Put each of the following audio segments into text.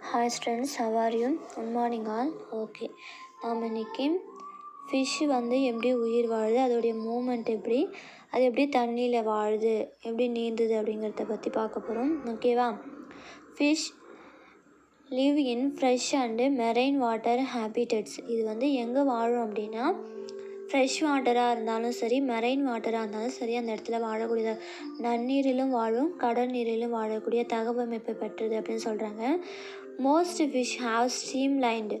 Hi students, how are you? Good morning all. Okay, நாம் இன்றைக்கி fish வந்து எப்படி உயிர் வாழுது, அதோடைய மூமெண்ட் எப்படி, அது எப்படி தண்ணியில் வாழுது, எப்படி நீந்துது அப்படிங்கிறத பற்றி பார்க்க போகிறோம். ஓகேவா? Fish live in fresh and marine water habitats. இது வந்து எங்கே வாழும் அப்படின்னா, ஃப்ரெஷ் வாட்டராக இருந்தாலும் சரி, மெரைன் வாட்டராக இருந்தாலும் சரி, அந்த இடத்துல வாழக்கூடிய நன்னீரிலும் வாழும், கடல் நீரிலும் வாழக்கூடிய தகவமைப்பு பெற்றது அப்படின்னு சொல்கிறாங்க. Most fish have streamlined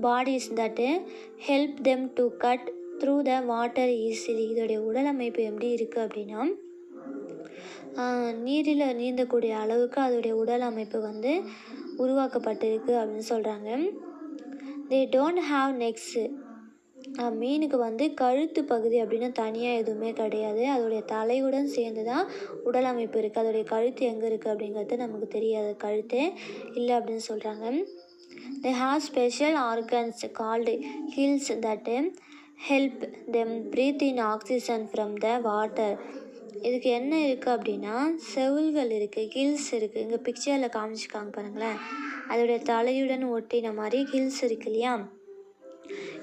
bodies that help them to cut through the water easily. இதோடைய உடல் அமைப்பு எப்படி இருக்குது அப்படின்னா, நீரில் நீந்தக்கூடிய அளவுக்கு அதோடைய உடல் அமைப்பு வந்து உருவாக்கப்பட்டிருக்கு அப்படின்னு சொல்கிறாங்க. They don't have நெக்ஸு. மீனுக்கு வந்து கழுத்து பகுதி அப்படின்னு தனியாக எதுவுமே கிடையாது. அதோடைய தலையுடன் சேர்ந்து தான் உடல் அமைப்பு இருக்குது. அதோடைய கழுத்து எங்கே இருக்குது அப்படிங்கிறது நமக்கு தெரியாது. கழுத்தே இல்லை அப்படின்னு சொல்கிறாங்க. They have special organs called gills that help them breathe in oxygen from the water. இதுக்கு என்ன இருக்குது அப்படின்னா, செவுள்கள் இருக்குது, ஹில்ஸ் இருக்குது. இங்கே பிக்சரில் காமிச்சிருக்காங்க பாருங்களேன். அதோடைய தலையுடன் ஒட்டின மாதிரி ஹில்ஸ் இருக்கு இல்லையா,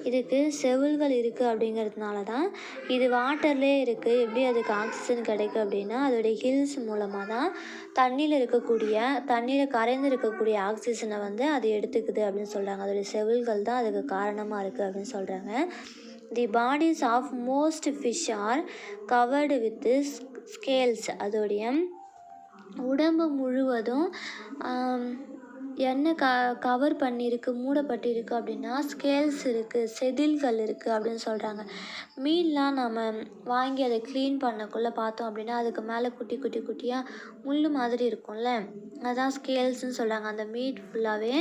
இதுக்கு செவுள்கள் இருக்குது அப்படிங்கிறதுனால தான் இது வாட்டர்லேயே இருக்குது. எப்படி அதுக்கு ஆக்சிஜன் கிடைக்கும் அப்படின்னா, அதோடைய ஹில்ஸ் மூலமாக தான் தண்ணியில் கரைந்து இருக்கக்கூடிய ஆக்சிஜனை வந்து அது எடுத்துக்குது அப்படின்னு சொல்கிறாங்க. அதோடைய செவுள்கள் தான் அதுக்கு காரணமாக இருக்குது அப்படின்னு சொல்கிறாங்க. The bodies of most fish are covered with scales. அதோடைய உடம்பு முழுவதும் என்ன கவர் பண்ணியிருக்கு, மூடப்பட்டிருக்கு அப்படின்னா ஸ்கேல்ஸ் இருக்குது, செதில்கள் இருக்குது அப்படின்னு சொல்கிறாங்க. மீன்லாம் நம்ம வாங்கி அதை க்ளீன் பண்ணக்குள்ளே பார்த்தோம் அப்படின்னா அதுக்கு மேலே குட்டி குட்டி குட்டியாக முள் மாதிரி இருக்கும்ல, அதுதான் ஸ்கேல்ஸ்ன்னு சொல்கிறாங்க. அந்த மீட் ஃபுல்லாகவே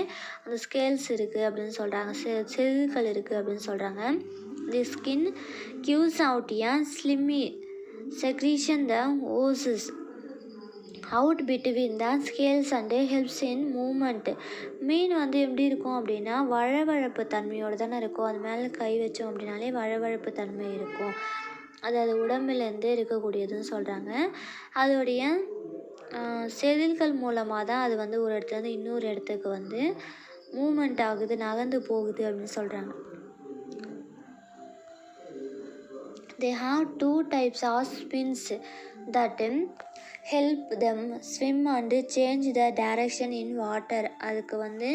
அந்த ஸ்கேல்ஸ் இருக்குது அப்படின்னு சொல்கிறாங்க. செதில்கள் இருக்குது அப்படின்னு சொல்கிறாங்க. The skin gives out a slimy secretion the oozes out between the scales and helps in movement. மீன் வந்து எப்படி இருக்கும் அப்படின்னா, வழவழப்பு தன்மையோடு தானே இருக்கும். அது மேலே கை வச்சோம் அப்படின்னாலே வழவழப்பு தன்மை இருக்கும். அது உடம்புலேருந்து இருக்கக்கூடியதுன்னு சொல்கிறாங்க. அதோடைய செதில்கள் மூலமாக தான் அது வந்து ஒரு இடத்துலேருந்து இன்னொரு இடத்துக்கு வந்து மூமெண்ட் ஆகுது, நகர்ந்து போகுது அப்படின்னு சொல்கிறாங்க. They have two types of fins that help them swim and change the direction in water. அதுக்கு வந்து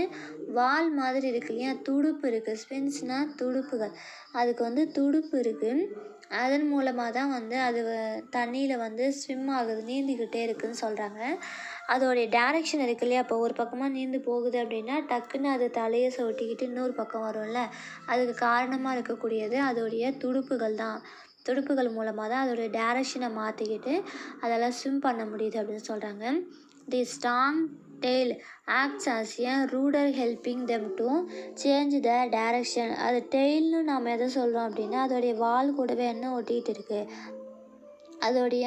வால் மாதிரி இருக்கு இல்லையா, துடுப்பு இருக்குது. ஸ்பின்ஸ்னால் துடுப்புகள். அதுக்கு வந்து துடுப்பு இருக்குது. அதன் மூலமாக தான் வந்து அது தண்ணியில் வந்து ஸ்விம் ஆகுது, நீந்திக்கிட்டே இருக்குதுன்னு சொல்கிறாங்க. அதோடைய டேரெக்ஷன் இருக்குது இல்லையா, இப்போ ஒரு பக்கமாக நீந்து போகுது அப்படின்னா டக்குன்னு அது தலையை சொட்டிக்கிட்டு இன்னொரு பக்கம் வரும்ல, அதுக்கு காரணமாக இருக்கக்கூடியது அதோடைய துடுப்புகள் தான். துடுப்புகள் மூலமாக தான் அதோடைய டேரெக்ஷனை மாற்றிக்கிட்டு அதெல்லாம் ஸ்விம் பண்ண முடியுது அப்படின்னு சொல்கிறாங்க. தி strong tail acts as a rudder helping them to change the direction. அது டெய்ல்னு நாம் எதை சொல்கிறோம் அப்படின்னா, அதோடைய வால் கூடவே என்ன ஒட்டிகிட்டு இருக்குது, அதோடைய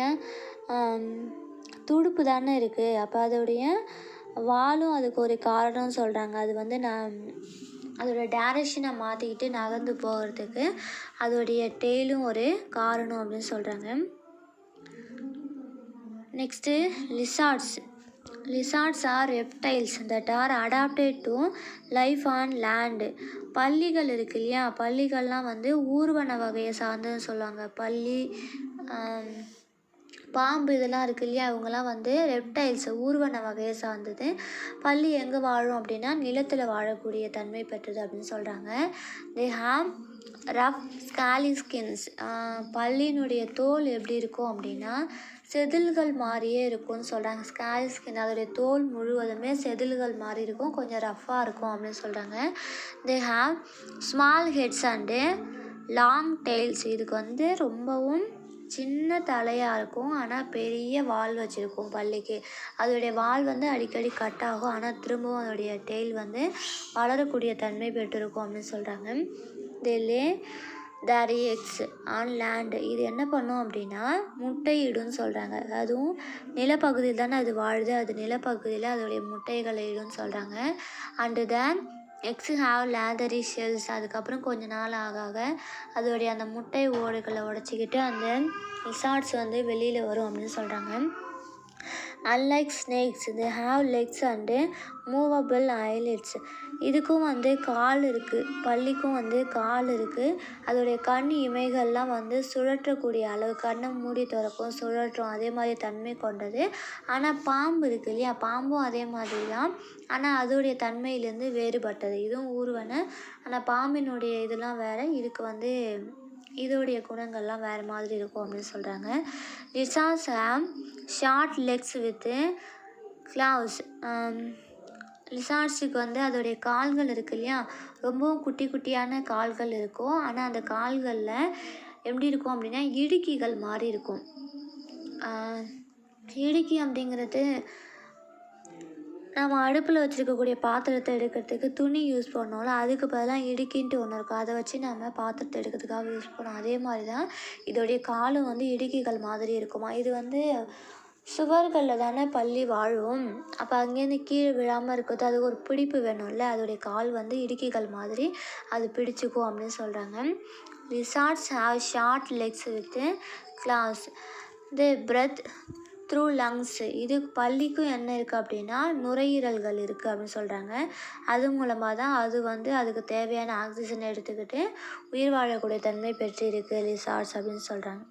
துடுப்பு தானே இருக்குது. அப்போ அதோடைய வாலும் அதுக்கு ஒரு காரணம் சொல்கிறாங்க. அது வந்து அதோட டேரெக்ஷனை மாற்றிக்கிட்டு நகர்ந்து போகிறதுக்கு அதோடைய டெய்லும் ஒரு காரணம் அப்படின்னு சொல்கிறாங்க. Next lizards are reptiles that are adapted to life on land. பல்லிகள் இருக்கு இல்லையா, பல்லிகள்லாம் வந்து ஊர்வன வகையை சார்ந்ததுன்னு சொல்லுவாங்க. பல்லி, பாம்பு இதெல்லாம் இருக்குது இல்லையா, அவங்கெல்லாம் வந்து ரெப்டைல்ஸ், ஊர்வன வகையை சார்ந்தது. பல்லி எங்கே வாழும் அப்படின்னா நிலத்தில் வாழக்கூடிய தன்மை பெற்றது அப்படின்னு சொல்கிறாங்க. They have rough scaly skins. பல்லியினுடைய தோல் எப்படி இருக்கும் அப்படின்னா செதில்கள் மாதிரியே இருக்கும்னு சொல்கிறாங்க. ஸ்காலி ஸ்கின், அதோடைய தோல் முழுவதுமே செதில்கள் மாதிரி இருக்கும், கொஞ்சம் ரஃப்பாக இருக்கும் அப்படின்னு சொல்கிறாங்க. They have small heads and long tails. இதுக்கு வந்து ரொம்பவும் சின்ன தலையாக இருக்கும், ஆனால் பெரிய வால் வச்சுருக்கும் பல்லிக்கு. அதோடைய வால் வந்து அடிக்கடி கட் ஆகும், ஆனால் திரும்பவும் அதோடைய டெய்ல் வந்து வளரக்கூடிய தன்மை பெற்றிருக்கும் அப்படின்னு சொல்கிறாங்க. தே லே தேர் எக்ஸ் ஆன் லேண்டு. இது என்ன பண்ணும் அப்படின்னா முட்டையிடும்னு சொல்கிறாங்க. அதுவும் நிலப்பகுதியில் தானே அது வாழுது, அது நிலப்பகுதியில் அதோடைய முட்டைகளை இடும்னு சொல்கிறாங்க. And then eggs have leathery shells. அதுக்கப்புறம் கொஞ்ச நாள் ஆக அதோடைய அந்த முட்டை ஓடுகளை உடச்சிக்கிட்டு அந்த லிசார்ட்ஸ் வந்து வெளியில் வரும் அப்படின்னு சொல்கிறாங்க. Unlike snakes, they have legs and movable eyelids. இதுக்கும் வந்து கால் இருக்குது, பல்லிக்கும் வந்து கால் இருக்குது. அதோடைய கண் இமைகள்லாம் வந்து சுழற்றக்கூடிய அளவு, கண்ணை மூடி திறக்கும், சுழற்றும், அதே மாதிரி தன்மை கொண்டது. ஆனால் பாம்பு இருக்குது இல்லையா, பாம்பும் அதே மாதிரி தான். ஆனால் அதோடைய தன்மையிலேருந்து வேறுபட்டது. இதுவும் ஊர்வன, ஆனால் பாம்பினுடைய இதெல்லாம் வேறு, இதுக்கு வந்து இதோடைய குணங்கள்லாம் வேறு மாதிரி இருக்கும் அப்படின்னு சொல்கிறாங்க. lizards have short legs with claws. லிசார்ட்ஸுக்கு வந்து அதோடைய கால்கள் இருக்குது இல்லையா, ரொம்பவும் குட்டி குட்டியான கால்கள் இருக்கும். ஆனால் அந்த கால்களில் எப்படி இருக்கும் அப்படின்னா இடுக்கிகள் மாதிரி இருக்கும். இடுக்கி அப்படிங்கிறது நம்ம அடுப்பில் வச்சுருக்கக்கூடிய பாத்திரத்தை எடுக்கிறதுக்கு துணி யூஸ் பண்ணோம்ல, அதுக்கு பதிலாக இடுக்கின்ட்டு ஒன்று இருக்கும். அதை வச்சு நம்ம பாத்திரத்தை எடுக்கிறதுக்காக யூஸ் பண்ணோம். அதே மாதிரி தான் இதோடைய காலும் வந்து இடுக்கிகள் மாதிரி இருக்குமா. இது வந்து சுவர்களில் தானே பள்ளி வாழும். அப்போ அங்கேருந்து கீழே விழாமல் இருக்கிறது, அதுக்கு ஒரு பிடிப்பு வேணும்ல, அதோடைய கால் வந்து இடுக்கிகள் மாதிரி அது பிடிச்சிக்கும் அப்படின்னு சொல்கிறாங்க. Lizards have short legs with claws. They breathe through lungs. இது பல்லிக்கும் என்ன இருக்குது அப்படின்னா நுரையீரல்கள் இருக்குது அப்படின்னு சொல்கிறாங்க. அது மூலமாக தான் அது வந்து அதுக்கு தேவையான ஆக்சிஜனை எடுத்துக்கிட்டு உயிர் வாழக்கூடிய தன்மை பெற்று இருக்குது லிசார்ட்ஸ் அப்படின்னு சொல்கிறாங்க.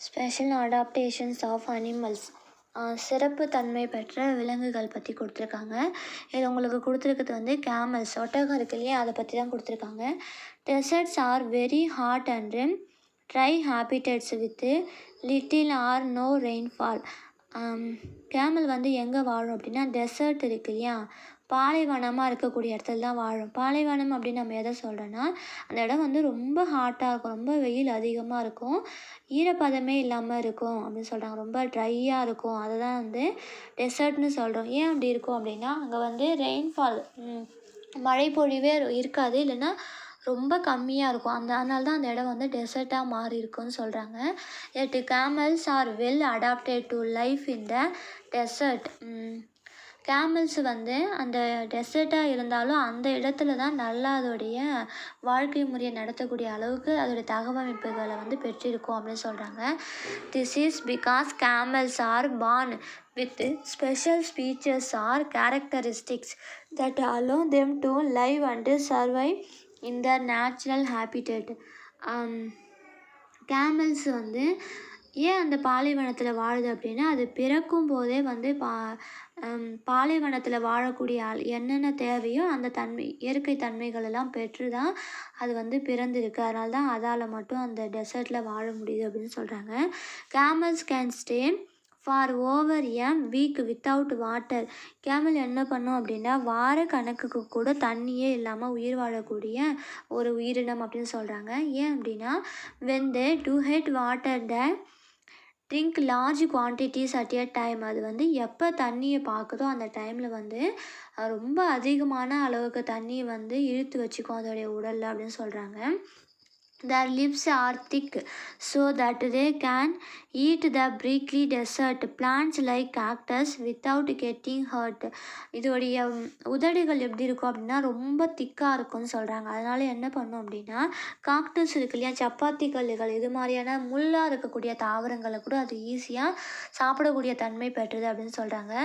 Special adaptations of animals. சிறப்பு தன்மை பெற்ற விலங்குகள் பற்றி கொடுத்துருக்காங்க. இது உங்களுக்கு கொடுத்துருக்கிறது வந்து கேமல்ஸ், ஒட்டகம் இருக்கு இல்லையா, அதை பற்றி தான் கொடுத்துருக்காங்க. Deserts are very hot and dry habitats with little or no rainfall. Camel வந்து எங்கே வாழும் அப்படின்னா டெசர்ட் இருக்கு இல்லையா, பாலைவனமாக இருக்கக்கூடிய இடத்துல தான் வாழும். பாலைவனம் அப்படின்னு நம்ம எதை சொல்கிறோன்னா அந்த இடம் வந்து ரொம்ப ஹாட்டாக இருக்கும், ரொம்ப வெயில் அதிகமாக இருக்கும், ஈரப்பதமே இல்லாமல் இருக்கும் அப்படின்னு சொல்கிறாங்க. ரொம்ப ட்ரையாக இருக்கும், அதை தான் வந்து டெசர்ட்னு சொல்கிறோம். ஏன் அப்படி இருக்கும் அப்படின்னா அங்கே வந்து ரெயின்ஃபால், மழை பொழிவே இருக்காது, இல்லைன்னா ரொம்ப கம்மியாக இருக்கும். அதனால தான் அந்த இடம் வந்து டெசர்ட்டாக மாறி இருக்குன்னு சொல்கிறாங்க. எட் camels are well adapted to life in the desert. Camels வந்து அந்த டெசர்ட்டாக இருந்தாலும் அந்த இடத்துல தான் நல்லா அதோடைய வாழ்க்கை முறையை நடத்தக்கூடிய அளவுக்கு அதோடைய தகவமைப்புகளை வந்து பெற்றிருக்கும் அப்படின்னு சொல்கிறாங்க. This is because camels are born with special features or characteristics that allow them to live and survive in their natural habitat. Camels வந்து ஏன் அந்த பாலைவனத்தில் வாழுது அப்படின்னா அது பிறக்கும் போதே வந்து பாலைவனத்தில் வாழக்கூடிய என்னென்ன தேவையோ அந்த இயற்கை தன்மைகளெல்லாம் பெற்று தான் அது வந்து பிறந்திருக்கு. அதனால தான் அதால் மட்டும் அந்த டெசர்ட்டில் வாழ முடியுது அப்படின்னு சொல்கிறாங்க. Camels can stay for over a week without water. Camel என்ன பண்ணும் அப்படின்னா வார கணக்குக்கு கூட தண்ணியே இல்லாமல் உயிர் வாழக்கூடிய ஒரு உயிரினம் அப்படின்னு சொல்கிறாங்க. ஏன் அப்படின்னா when they do hit water they drink large quantities at a time. அது வந்து எப்போ தண்ணியை பார்க்குதோ அந்த டைமில் வந்து ரொம்ப அதிகமான அளவுக்கு தண்ணியை வந்து இழுத்து வச்சுக்கும் அதோடைய உடலில் அப்படின்னு சொல்கிறாங்க. Their lips are thick so that they can eat the prickly desert plants like cactus without getting hurt. இதோடைய உதடுகள் எப்படி இருக்கும் அப்படின்னா ரொம்ப திக்காக இருக்கும்னு சொல்கிறாங்க. அதனால் என்ன பண்ணும் அப்படின்னா காக்டஸ் இருக்கு இல்லையா, சப்பாத்தி கல்லுகள், இது மாதிரியான முள்ளாக இருக்கக்கூடிய தாவரங்களை கூட அது ஈஸியாக சாப்பிடக்கூடிய தன்மை பெற்றது அப்படின்னு சொல்கிறாங்க.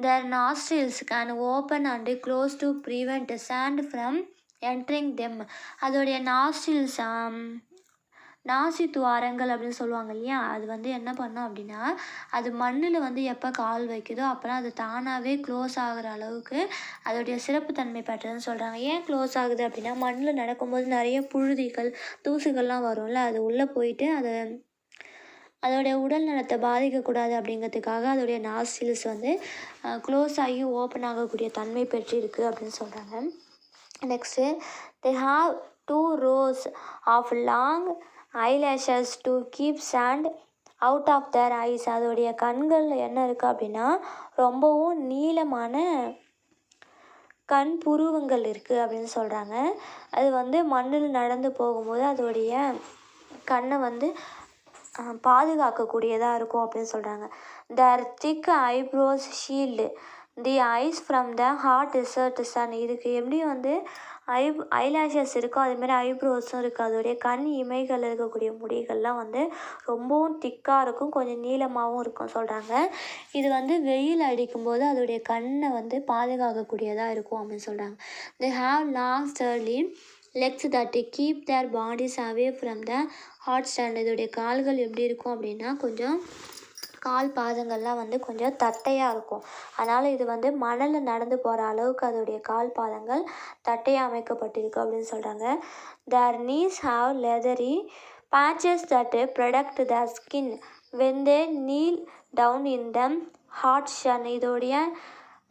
Their nostrils can open and close to prevent sand from entering them. அதோடைய நாஸ்ட்ரில்ஸ், நாசி துவாரங்கள் அப்படின்னு சொல்லுவாங்க இல்லையா, அது வந்து என்ன பண்ணும் அப்படின்னா அது மண்ணில் வந்து எப்போ கால் வைக்குதோ அப்போலாம் அது தானாகவே க்ளோஸ் ஆகிற அளவுக்கு அதோடைய சிறப்பு தன்மை பெற்றதுன்னு சொல்கிறாங்க. ஏன் க்ளோஸ் ஆகுது அப்படின்னா மண்ணில் நடக்கும்போது நிறைய புழுதிகள் தூசுகள்லாம் வரும்ல, அது உள்ளே போயிட்டு அதோடைய உடல் நலத்தை பாதிக்கக்கூடாது அப்படிங்கிறதுக்காக அதோடைய நாஸ்ட்ரில்ஸ் வந்து க்ளோஸ் ஆகி ஓப்பன் ஆகக்கூடிய தன்மை பெற்றிருக்கு அப்படின்னு சொல்கிறாங்க. Next they have 2 rows of long eyelashes to keep sand out of their eyes. அதோடைய கண்களில் என்ன இருக்குது அப்படின்னா ரொம்பவும் நீளமான கண் புருவங்கள் இருக்குது அப்படின்னு சொல்கிறாங்க. அது வந்து மண்ணில் நடந்து போகும்போது அதோடைய கண்ணை வந்து பாதுகாக்கக்கூடியதாக இருக்கும் அப்படின்னு சொல்கிறாங்க. their thick eyebrows shield the eyes from the hot desert sun. இதுக்கு எப்படி வந்து ஐலாஷஸ் இருக்கும், அதேமாதிரி ஐப்ரோஸும் இருக்குது. அதோடைய கண் இமைகளில் இருக்கக்கூடிய முடிகள்லாம் வந்து ரொம்பவும் திக்காக இருக்கும், கொஞ்சம் நீளமாகவும் இருக்கும் சொல்கிறாங்க. இது வந்து வெயில் அடிக்கும்போது அதோடைய கண்ணை வந்து பாதுகாக்கக்கூடியதாக இருக்கும் அப்படின்னு சொல்கிறாங்க. They have long sturdy legs that keep their bodies away from the hot sun. இதோடைய கால்கள் எப்படி இருக்கும் அப்படின்னா கொஞ்சம் கால் பாதங்கள்லாம் வந்து கொஞ்சம் தட்டையாக இருக்கும். அதனால் இது வந்து மணலில் நடந்து போகிற அளவுக்கு அதோடைய கால் பாதங்கள் தட்டையாக அமைக்கப்பட்டிருக்கு அப்படின்னு சொல்கிறாங்க. Their knees have leathery patches that protect their skin when they kneel down in the hot sun. இதோடைய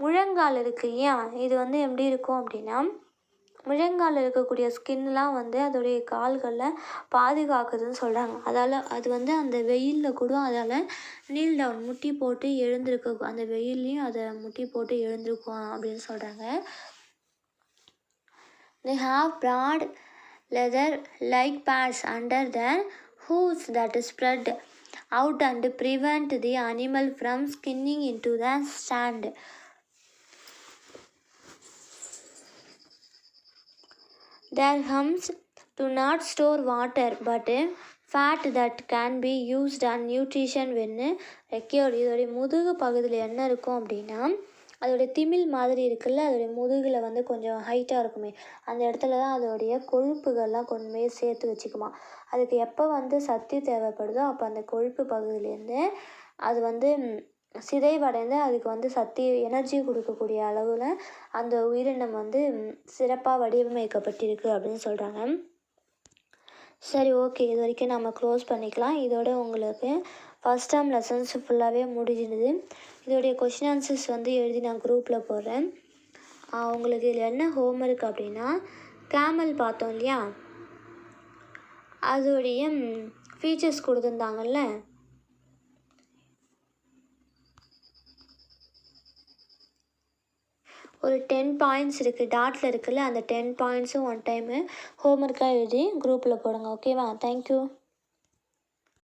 முழங்கால் இருக்கு இல்லையா, இது வந்து எப்படி இருக்கும் அப்படின்னா முழங்காலில் இருக்கக்கூடிய ஸ்கின்லாம் வந்து அதோடைய கால்களில் பாதுகாக்குதுன்னு சொல்கிறாங்க. அதால் அது வந்து அந்த வெயிலில் கூட அதால் நீல் டவுன் முட்டி போட்டு எழுந்திருக்க, அந்த வெயில்லையும் அதை முட்டி போட்டு எழுந்திருக்கும் அப்படின்னு சொல்கிறாங்க. They have broad leather-like pads under their hooves that spread out and prevent the animal from skinning into the sand. Their humps do not store water but fat that can be used as nutrition when required. இதோடைய முதுகு பகுதியில் என்ன இருக்கும் அப்படின்னா அதோடைய திமில் மாதிரி இருக்குல்ல, அதோடைய முதுகில் வந்து கொஞ்சம் ஹைட்டாக இருக்குமே, அந்த இடத்துல தான் அதோடைய கொழுப்புகள்லாம் கொஞ்சமே சேர்த்து வச்சுக்குமா. அதுக்கு எப்போ வந்து சக்தி தேவைப்படுதோ அப்போ அந்த கொழுப்பு பகுதியிலேருந்து அது வந்து சிதைவடைந்து அதுக்கு வந்து சக்தி எனர்ஜி கொடுக்கக்கூடிய அளவில் அந்த உயிரினம் வந்து சிறப்பாக வடிவமைக்கப்பட்டிருக்கு அப்படின்னு சொல்கிறாங்க. சரி, ஓகே, இது வரைக்கும் நம்ம க்ளோஸ் பண்ணிக்கலாம். இதோட உங்களுக்கு ஃபஸ்ட் டேர்ம் லெசன்ஸ் ஃபுல்லாகவே முடிஞ்சிடுது. இதோடைய கொஷின் ஆன்சர்ஸ் வந்து எழுதி நான் குரூப்பில் போடுறேன். உங்களுக்கு இதில் என்ன ஹோம்ஒர்க் அப்படின்னா, கேமல் பார்த்தோம் இல்லையா, அதோடைய ஃபீச்சர்ஸ் கொடுத்துருந்தாங்கல்ல, ஒரு 10 பாயிண்ட்ஸ் இருக்குது, டாட்டில் இருக்குல்ல, அந்த 10 பாயிண்ட்ஸும் ஒன் டைமு ஹோம்ஒர்க்காக எழுதி குரூப்பில் போடுங்க. ஓகேவா? தேங்க்யூ.